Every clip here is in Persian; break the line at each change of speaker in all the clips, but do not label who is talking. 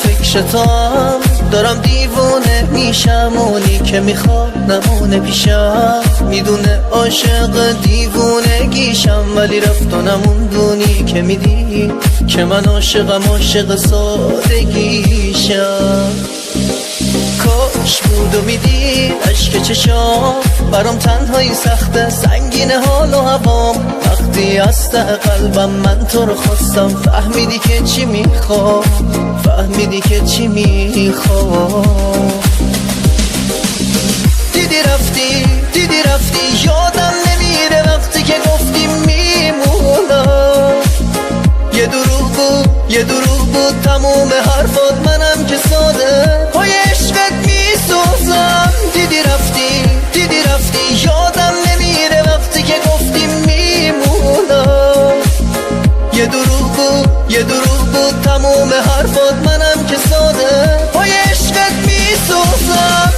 فکر تو هم دارم دیوونه میشم، اونی که میخواد نمونه پیشم، میدونه عاشق دیوونگیشم، ولی رفت و نموندونی که میدی که من عاشق سادگیشم. کاش بود و میدی عشق چشام، برام تنهایی سخته سنگین حال و هوام، وقتی از ته قلبم من تو رو خواستم، فهمیدی که چی میخوام، فهمیدی که چی میخوام. دیدی رفتی یادم نمیره وقتی که گفتی میمونم، یه دروغ بود تموم حرفات، منم که ساده پای عشقت میسوزم. دیدی رفتی یادم نمیره وقتی که گفتی میمونم، یه دروغ بود تموم حرفات، منم که ساده پای عشقت میسوزم.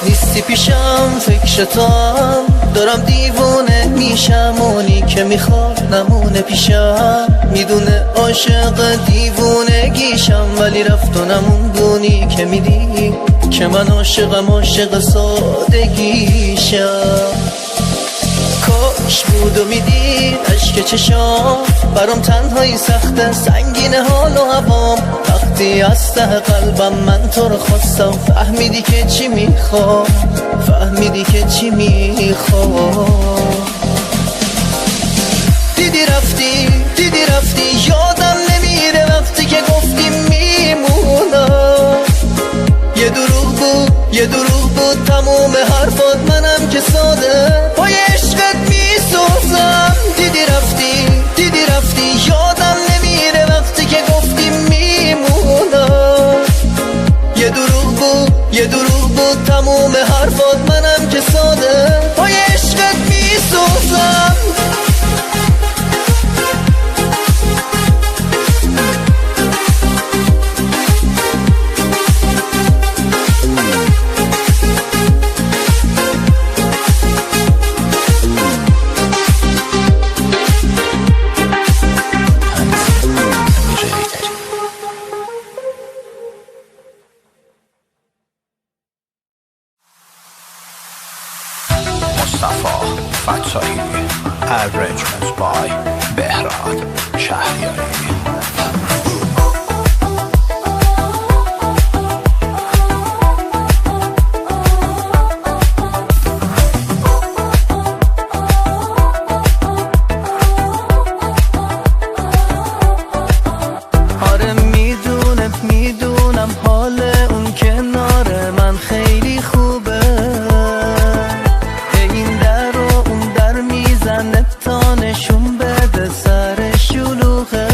نیستی پیشم فکر تو هم دارم دیوونه میشم، اونی که میخواد نمونه پیشم، میدونه عاشق دیوونگیشم، ولی رفت و نموندونی که میدی که من عاشق سادگیشم. کاش بود و میدید عشق چشام، برام تنهایی سخته سنگین حال و هوام، وقتی از ته قلبم من تو رو خواستم، فهمیدی که چی میخوام، فهمیدی که چی میخوام. دیدی رفتی یادم نمیره وقتی که گفتی میمونم، یه دروغ بود تموم حرفات، منم که ساده پای عشقت میسوزم. دیدی رفتی یادم نمیره وقتی که گفتی میمونم، یه دروغ بود تموم حرفات، منم که ساده پای عشقت میسوزم.
مصطفی فتاحی Arrangements by بهراد شهریاری.
آره میدونم حال اون کنار من خیلی خوبه، این در و اون در میزنه تا نشون بده سر شلوغه.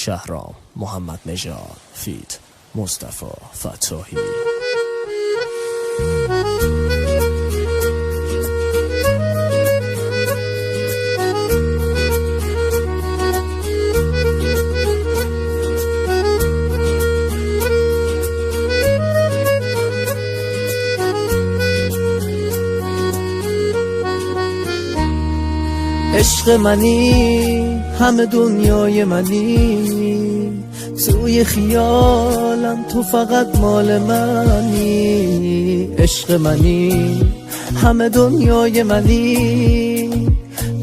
شهرام محمد نژاد فیت مصطفی فتاحی.
عشق منی همه دنیای منی، توی خیالم تو فقط مال منی. عشق منی همه دنیای منی،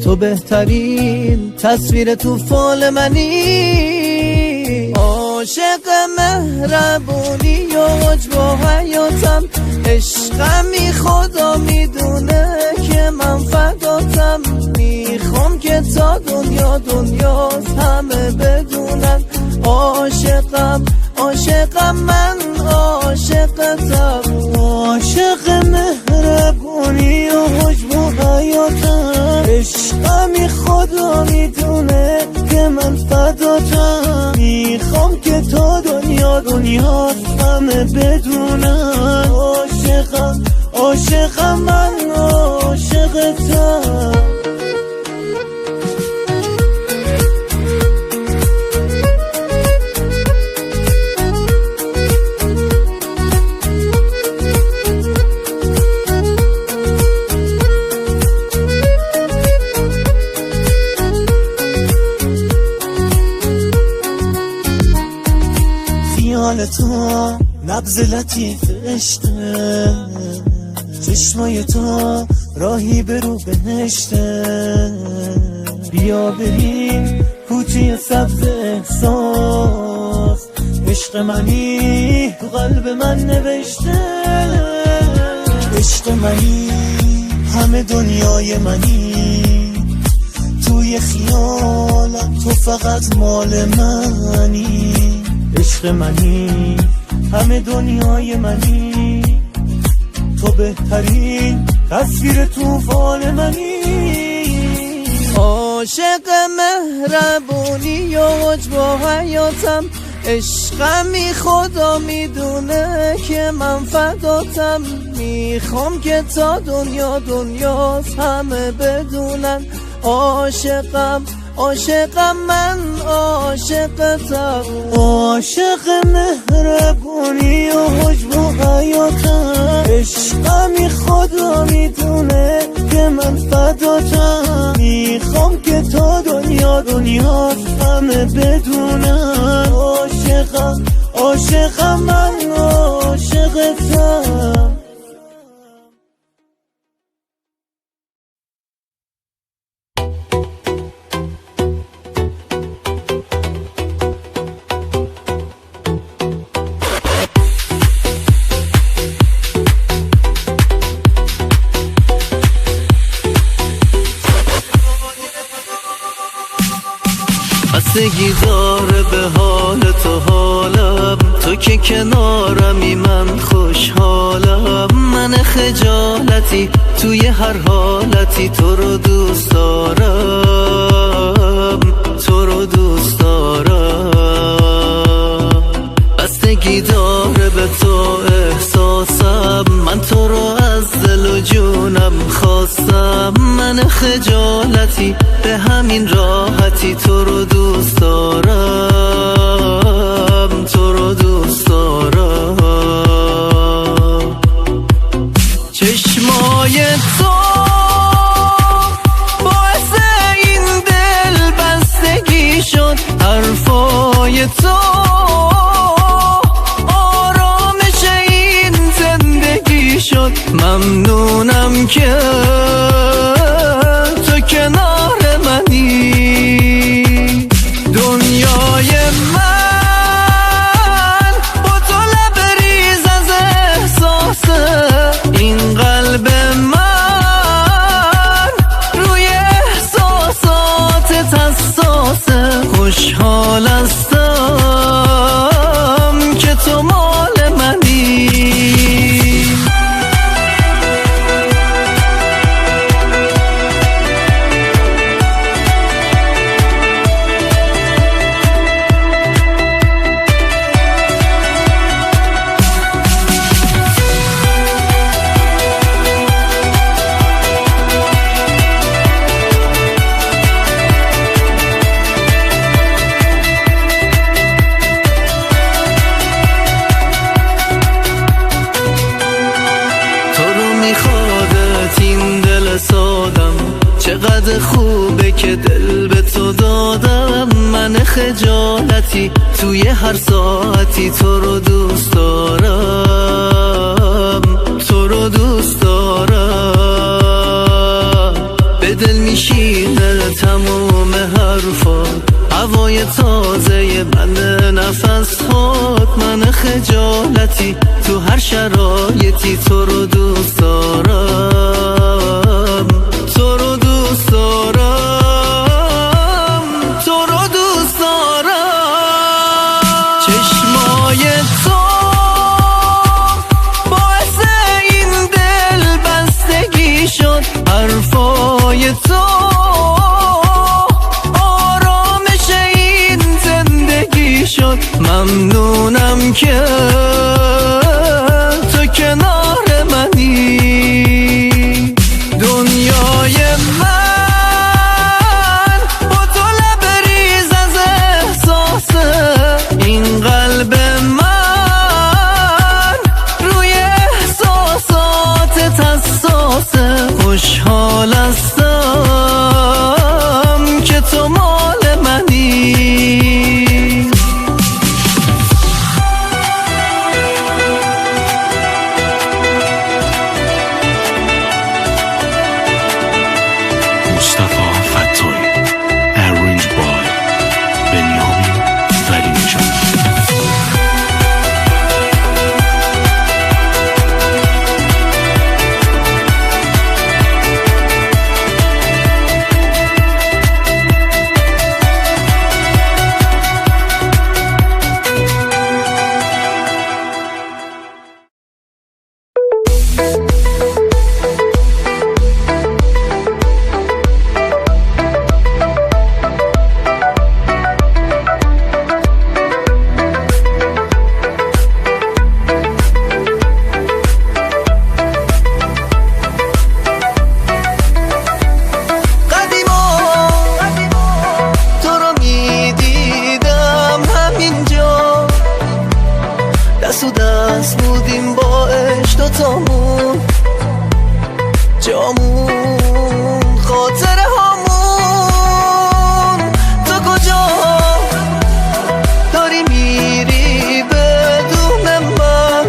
تو بهترین تصویر تو فال منی. عاشق مهربونی و عجب و حیاتم، عشقمی خدا میدونه که من فداتم. میخوام که تا دنیاست همه بدونن عاشقم، عاشقم من عاشقتم. عاشق مهربونی و حجب و حیاتم، عشقمی خدا میدونه که من فداتم. میخوام که تا دنیاست همه بدونن عاشقم، عاشقم من عاشقتم. خیال تو نبض لطیف عشقه، چشمای تو راهی برو بهشته. بیا بریم کوچه سبز احساس، عشق منی تو قلب من نوشته. عشق منی همه دنیای منی، توی خیالم تو فقط مال منی. عشق منی همه دنیای منی، تو بهترین تصویر تو فال منی. عاشق مهربونی و عجب و حیاتم، عشقمی خدا میدونه که من فداتم. میخوام که تا دنیاست همه بدونن عاشقم، عاشقم من عاشقتم. عاشق مهربونی و حجب و حیاتم، عشقمی خدا میدونه که من فداتم. میخوام که تا دنیاست همه بدونن عاشقم، عاشقم من عاشقتم. بستگی داره به حال تو حالم، تو که کنارمی من خوشحالم. من خجالتی توی هر حالتی تو رو دوست دارم، تو رو دوست دارم. بستگی داره به تو احساسم، من تو رو از دل و جونم خواستم. من خجالتی به همین راحتی تو رو دوست دارم، تو رو دوست دارم. چشمای تو باعث این دل بستگی شد، حرفای تو آرامش این زندگی شد. ممنونم که تو کنار منی. دنیای من با تو لبریز از احساسه، این قلب من روی احساساتت حساسه. خوشحال هستم که تو مال منی. خوبه که دل به تو دادم، من خجالتی توی هر ساعتی تو رو دوست دارم، تو رو دوست دارم. به دل میشینه تمام حرفات، هوای تازه من نفس هات، من خجالتی تو هر شرایطی تو رو دوست دارم، تو رو دوست دارم، تو رو دوست دارم. چشمای تو باعث این دل بستگی شد، حرفای تو ممنونم که تو کنار منی. دنیای من با تو لبریز از احساسه، این قلب من روی احساسات حساسه. خوشحال هستم که تو مال منی.
مصطفی فتاحی Arranged by بنیامین ولی نژاد.
دست و دست بودیم با عشق دوتامون، جامون خاطره هامون. تو کجا داری میری بدون من؟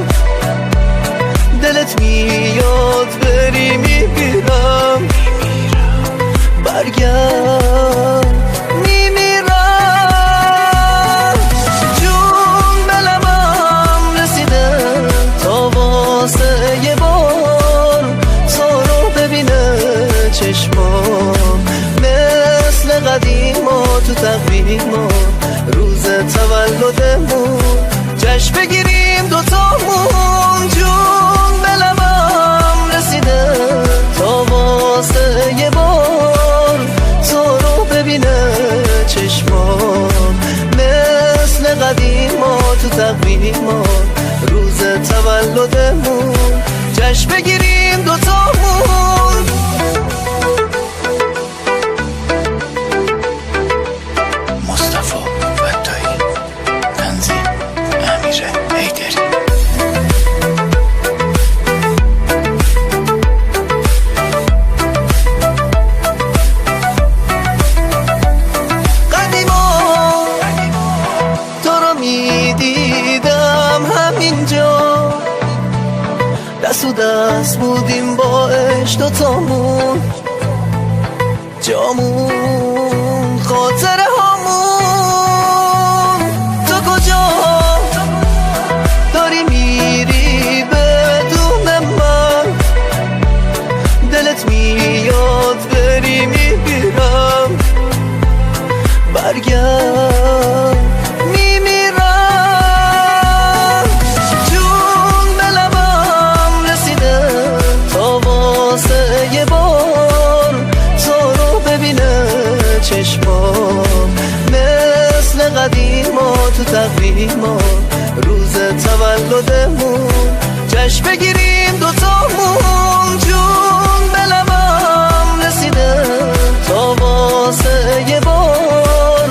دلت میاد بری میبیرم، برگرد میمیرم. جون بلمم رسیده تا واسه یه بار تو رو ببینه چشمام، مثل قدیما تو تقویما روز تولدمون جشن بگیریم دوتامون. جون بلمم رسیده تا واسه یه بار تو رو ببینه چشمام، مثل قدیما تو تقویما روز تولدمون جشن بگیریم دوتامون.
مصطفی فتاحی، تنظیم امیر حیدری.
قدیما تو رو میدیدم همینجا، دست و دست بودیم با عشق دوتامون، جامون خاطره هامون. تو کجا داری میری بدون من؟ دلت میاد بری میبیرم، برگرد میمیرم. جون بلمم رسیده تا واسه یه بار تو رو ببینه چشمام، مثل قدیما تو تقویما روز تولدمون جشن بگیریم دوتامون. جون بلمم رسیده تا واسه یه بار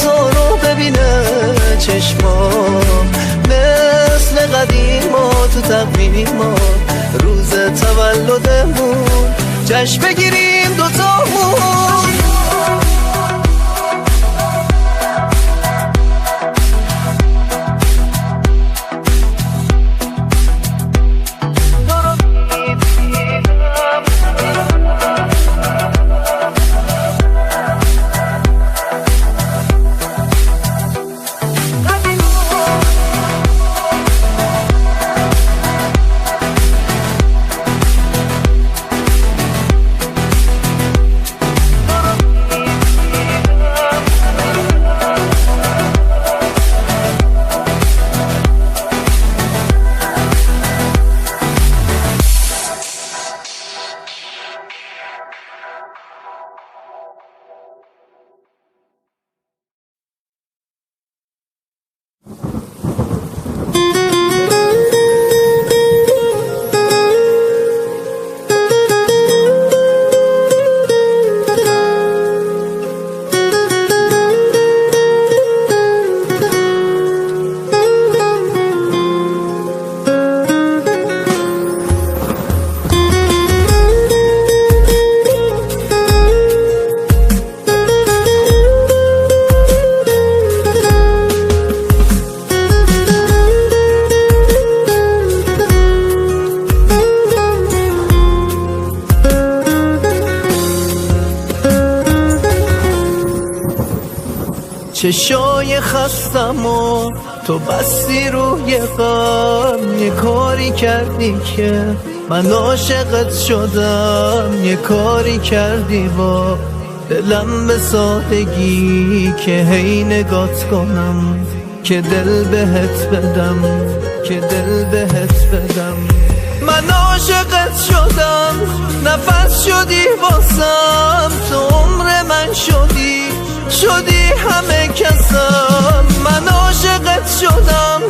تو رو ببینه چشمام، مثل قدیما تو تقویما روز تولدمون جشن بگیریم دوتامون. چشای خستم و تو بستی روی غم، یه کاری کردی که من عاشقت شدم، یه کاری کردی با دلم به سادگی که هی نگات کنم، که دل بهت بدم، که دل بهت بدم. من عاشقت شدم، نفس شدی واسم، تو عمر من شدی، شدی همه کسم. من عاشقت شدم،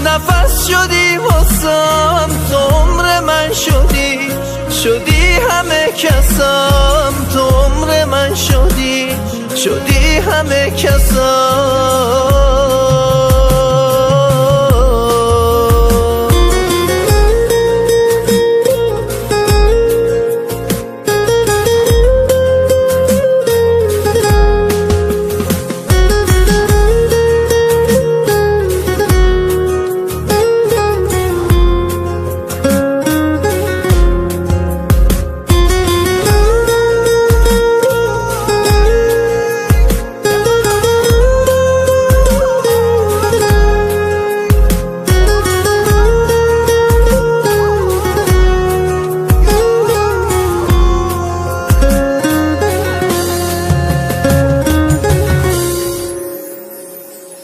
نفس شدی واسم، تو عمر من شدی، شدی همه کسم. تو عمر من شدی، شدی همه کسم.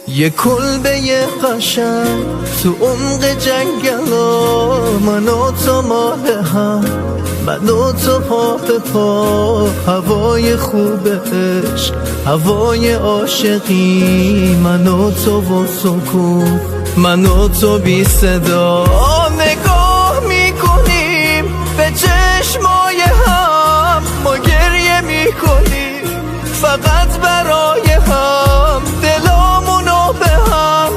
یه کلبه قشنگ تو عمق جنگلا، من و تو ماه هم، من و تو پا به پا. هوای خوب عشق، هوای عاشقی، من و تو و سکون، من و تو بی صدا. نگاه میکنیم به چشمای هم، ما گریه میکنیم فقط برای هم. دلامونو به هم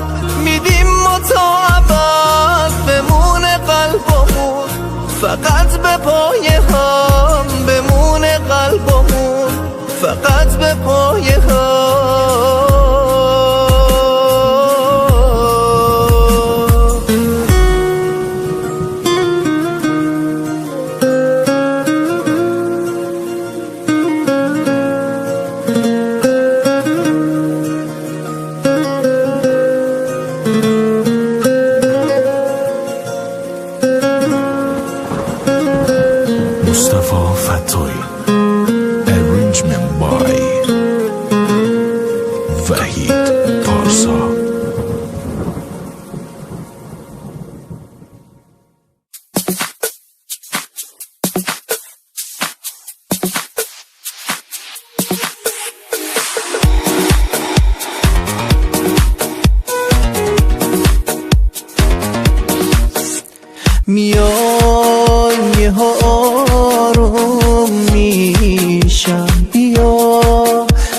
میدیم ما تا ابد، بمونه قلبمون فقط به پای هم، بمونه قلبمون فقط به پای هم.
Mustafa Fatoi. Arrangement by Vahid Parsa.
میای یه آروم میشم، بیا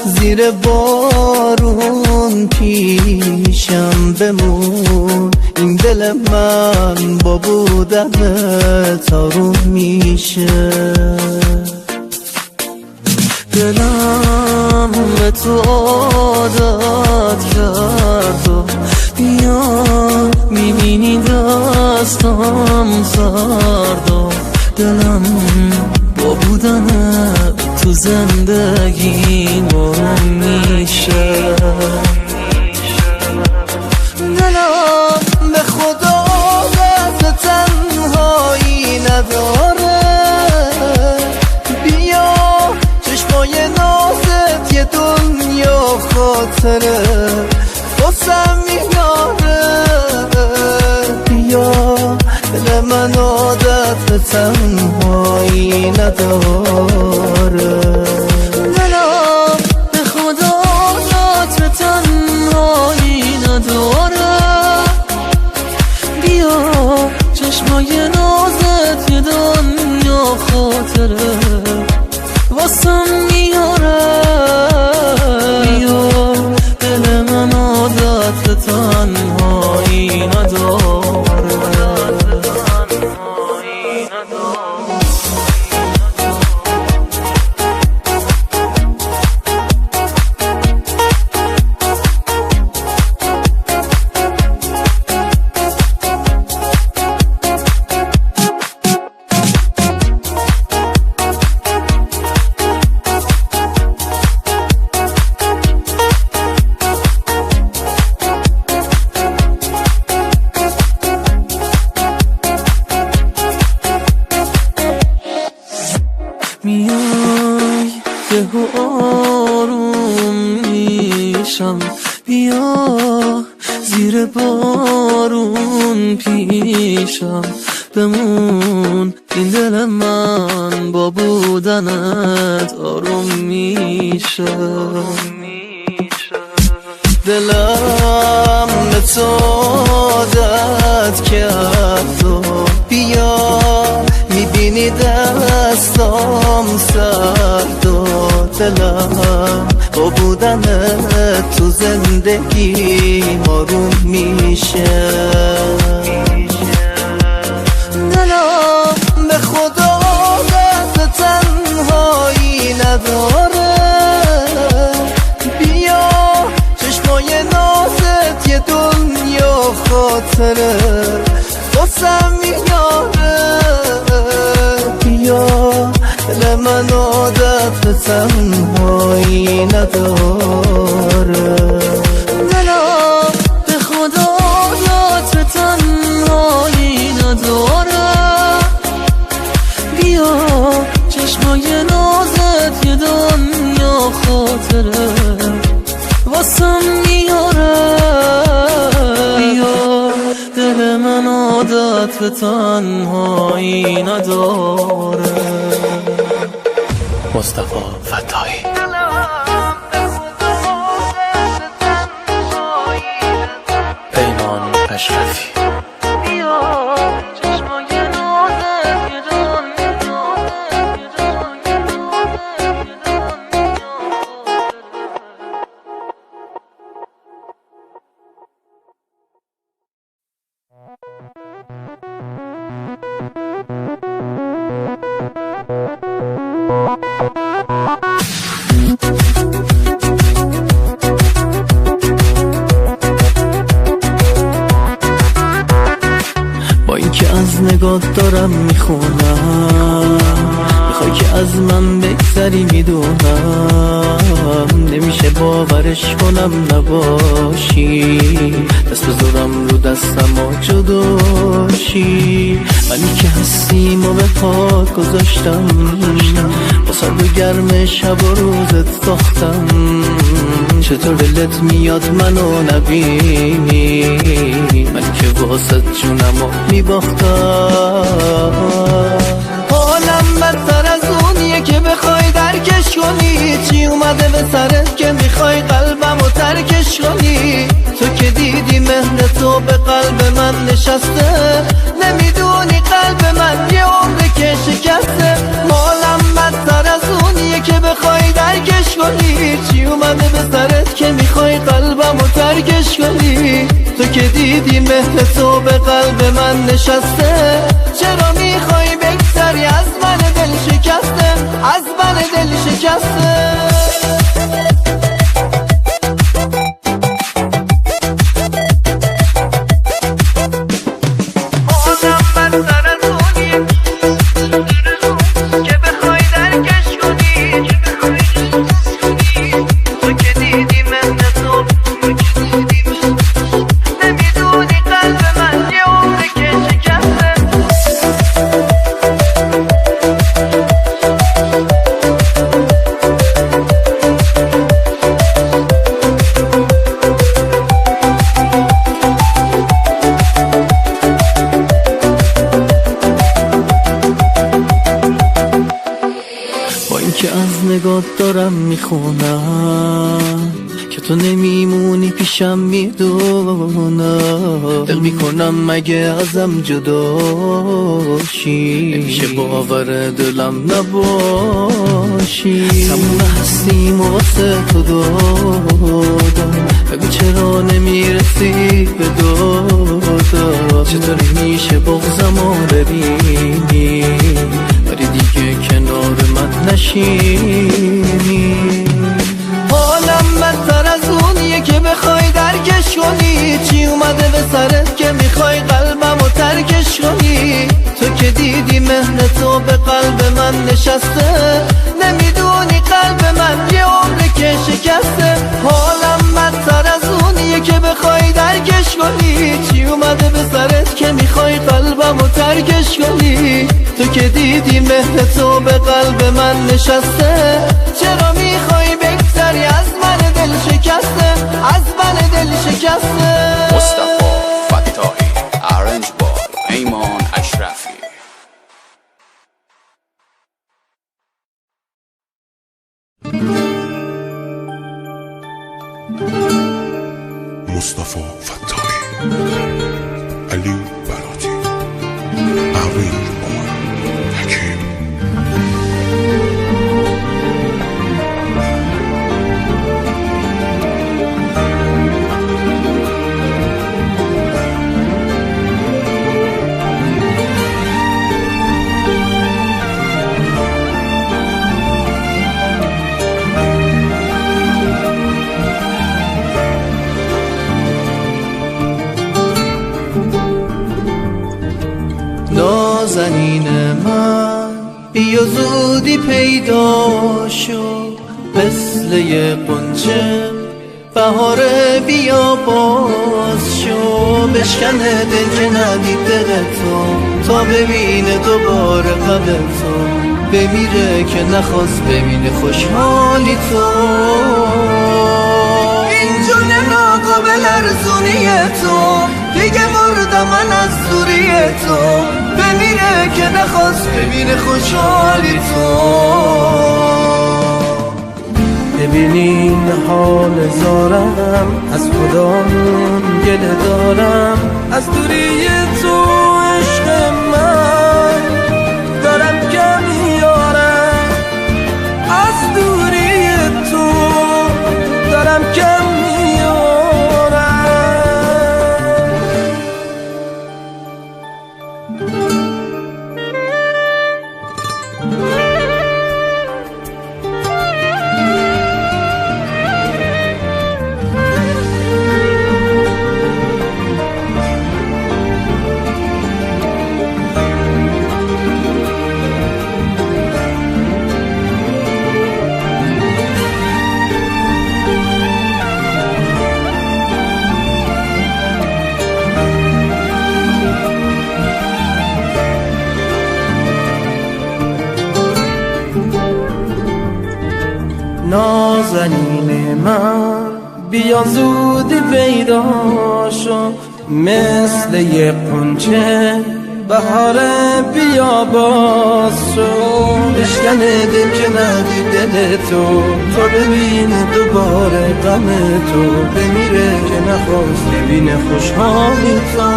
زیر بارون پیشم بمون. این دل دل من با بودنت آروم میشه. دلم به تو عادت کرد و بیا میبینی دستم سرد و دلم با بودنت تو زندگی آروم میشه. دلم به خدا دست تنهایی نداره، بیا چشمای نازت یه دنیا خاطره واسم میاره. بیا دل من عادت به تنهایی نداره. دلم به خدا عادت به تنهایی نداره، بیا چشمای نازت یه دنیا خاطره واسم میاره. بیا دل من عادت به تنهایی نداره. میای که آروم میشم، بیا زیر بارون پیشم بمون. این دل من با بودنت آروم میشه. دلم به تو عادت کرد و بیا میبینی دستام سرد و دلم با بودنت تو زندگی آروم میشه. دلم به خدا دست تنهایی نداره، بیا چشمای نازت یه دنیا خاطره واسم میاره. بیا دل من عادت به تنهایی نداره. دلم به خدا عادت به تنهایی نداره، بیا چشمای نازت یه دنیا خاطره واسم میاره. بیا دل من عادت به تنهایی نداره.
مصطفی فتاحی. پیمان اشرفی.
با اینکه از نگات دارم میخونم، میخوای که از من بگذری میدونم، نمیشه باورش کنم نباشی، دست بذارم رو دستم و جداشی. منی که هستیم و به پات گذاشتم، با سرد و گرم شب و روزت ساختم. چطور دلت میاد منو نبینی، من که واسه جونم و میباختم. حالم بدتر از اونیه که بخوای درکش کنی، چی اومده به سرت که میخوای قلبم و ترکش کنی. تو که دیدی مهر تو به قلب من نشسته، نمیدونی قلب من یه عمره که شکسته. حالم بدتر از اونیه که بخوای درکش کنی، چی اومده به سرت که میخوای قلبم و ترکش ترکش کنی. تو که دیدی مهر تو به قلب من نشسته، چرا میخوای بگذری از من دل شکسته، از من دل شکسته. که از نگات دارم میخونم که تو نمیمونی پیشم، میدونم دل میکنم مگه ازم جداشی، نمیشه باور دلم نباشی. تموم هستیم و واسه تو دادم، بگو چرا نمیرسی به دادم، چطوری میشه بغضمو ببینی ولی دیگه کنار من نشینی. حالم بدتر از اونیه که بخوای درکش کنی، چی اومده به سرت که میخوای قلبمو ترکش کنی. تو که دیدی مهر تو به قلب من نشسته، نمیدونی قلب من یه عمره که شکسته. حالم بدتر از اونیه که بخوای درکش کنی، چی اومده به سرت که میخوای قلبمو ترکش کنی. تو که دیدی مهر تو به قلب من نشسته، چرا میخوای بگذری از من دل شکسته، از من دل شکسته.
مصطفی فتاحی ارنج بای پیمان اشرفی.
مصطفی فتاحی علی براتی ارنج بای حکیم.
نازنین من بیا زودی پیدا شو، مثل یه غنچه بهاره بیا باز شو. بشکنه دل که ندید دل تا ببینه دوباره قبل تو، بمیره که نخواست ببینه خوشحالی تو. این جون ناقابل ارزونی تو، دیگه مردم من از دوری تو، بمیره که نخواست ببینه خوشحالی تو.
ببینین حال زارم، از خدامون گله دارم، از دوری تو عشق من دارم کم میارم، از دوری تو دارم کم میارم. نازنین من بیا زودی پیدا شو، مثل یه غنچه بهاره بیا باز شو.
بشکنه دل که ندید دل تو ببینه دوباره غم تو، بمیره که نخواست ببینه خوشحالی تو.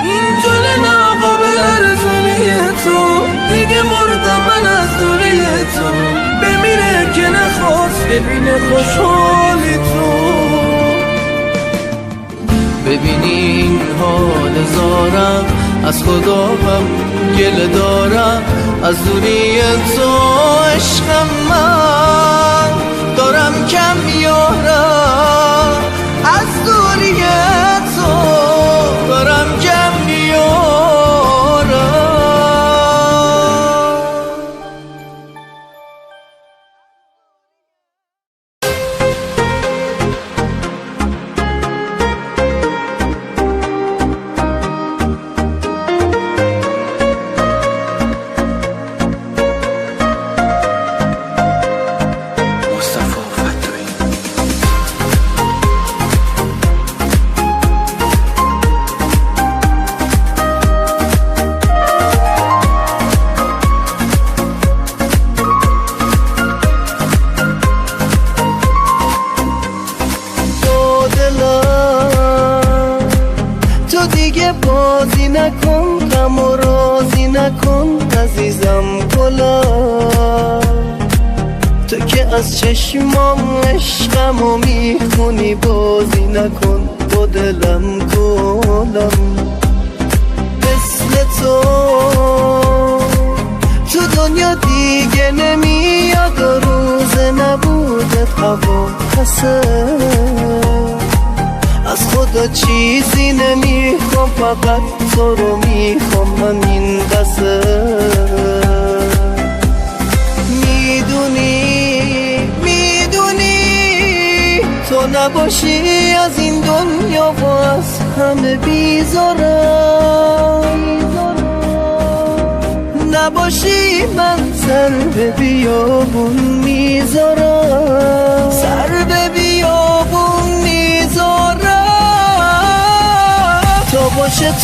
این جون ناقابل ارزونی تو، دیگه مردم من از دوری تو، بمیره که نخواست ببینه خوشحالی تو. حال زارم، از خدا هم گله دارم، از دوری تو عشقم من دارم کم یارم، از دوری تو دارم کم یارم.
مصطفی فتاحی.
تو دیگه بازی نکن، غم و رازی نکن عزیزم کلا، تو که از چشمام عشقمو میخونی بازی نکن با دلم کلم، مثل تو دنیا دیگه نمیاد و روز نبودت هوا پسه، از خدا چیزی نمیخوام فقط تو رو میخوام همین بسه. میدونی تو نباشی از این دنیا و از همه بیزارم، نباشی من سر به بیابون میذارم، سر به بیابون میذارم.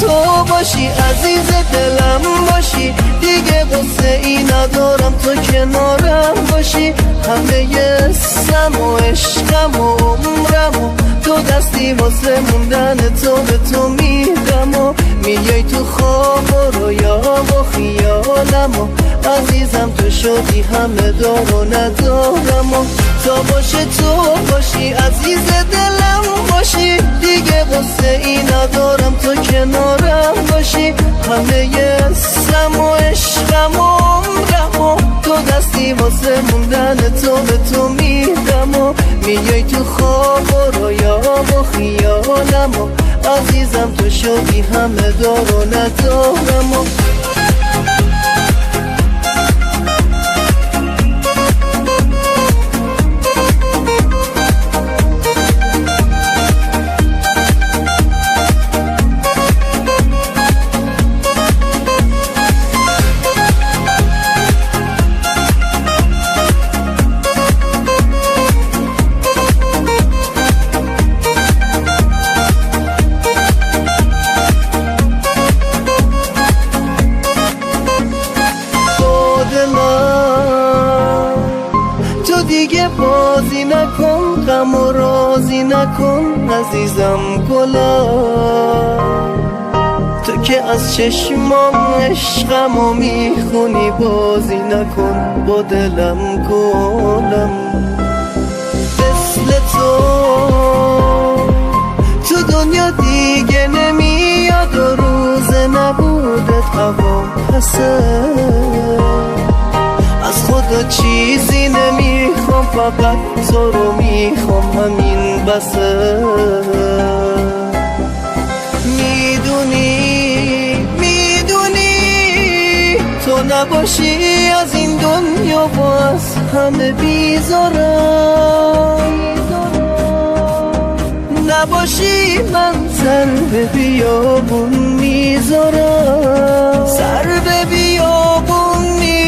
تو باشی عزیز دلم باشی، دیگه قصه ای ندارم تو کنارم باشی، همه اسم و عشقم و عمرم و تو دستی واسه موندن تو به تو میدم و میای تو خواب و رویا و خیالم و عزیزم تو شدی همه دار و ندارم و تا باشه تو باشی عزیز دلم باشی، دیگه قصه ای ندارم تو کنارم باشی، همه اسم و عشقم و عمرم و تو دستی واسه موندن تو به تو میدم و میای تو خواب و رویا و خیالم و عزیزم تو شدی همه دار و ندارم و دیگه بازی نکن، غم و رازی نکن عزیزم کلا، تو که از چشمام عشقمو میخونی بازی نکن با دلم کلم، مثل تو دنیا دیگه نمیاد و روز نبودت هوا پسه، از خدا چیزی نمیخوام فقط تو رو میخوام همین بسه. میدونی تو نباشی از این دنیا و از همه بیزارم، نباشی من سر به بیابون میذارم، سر به بیابون میذارم.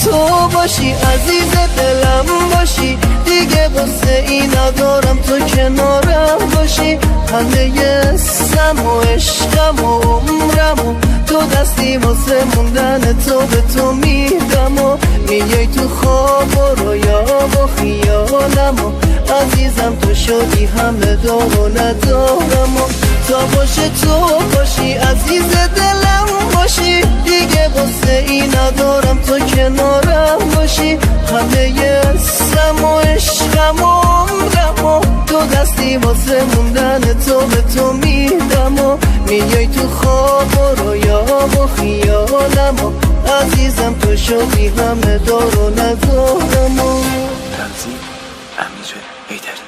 تو باشی عزیز دلم باشی، دیگه قصه ای ندارم تو کنارم باشی، همه اسم و عشقم و عمرم و تو دستی واسه موندن تو به تو میدم و میای تو خواب و رویا و خیالم و عزیزم تو شدی همه دار و ندارم و تا باشه تو باشی عزیز دلم باشی، دیگه قصه ای ندارم تو کنارم باشی، همه اسم و عشقم و عمرم و تو دو دستی واسه موندن تو به تو میدم و میای تو خواب و رویام و خیالم و عزیزم تو شدی همه دار و ندارم و
رمزی امیر حیدری.